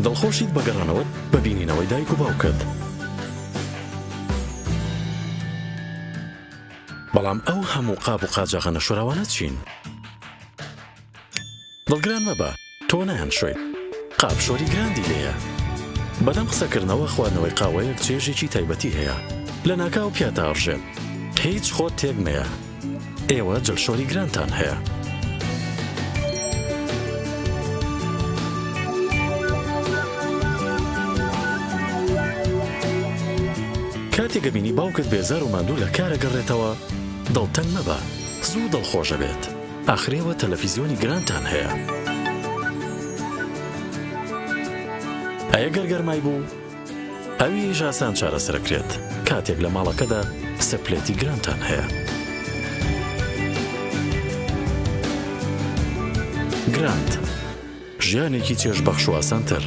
دڵخۆشیت بەگەڕانەوەت ببینینەوەی دایک و باوکت. بەڵام ئەو هەموو قاب و قاجاغە نەشوراوانە چین؟ دڵگران مەبە، تۆ نەهێنشۆیت، قاپشۆری گراندی لێیە. بەدەم قسەکردنەوە خواردنەوەی قاوەیەک چێژێکی تایبەتی هەیە، لە ناکاو پیاتە ئەڕژێت، هیچ خۆت تێک نەیە. ئێوە جلشۆری گرانتان هەیە. کاتێک بینی باوکت بێزار و ماندوو لە کارە گەڕێتەوە، دڵتەنگ مەبە، زوو دڵخۆشە بێت. ئاخرێوە تەلەڤیزیۆنی گرانتان هەیە. ئەگەر گەرمای بوو، ئەویش ئاسان چارەسەرەکرێت کاتێک لە ماڵەکەدا سەپلێتی گرانتان هەیە. گراند، ژیانێکی چێژبەخش و ئاسانتر.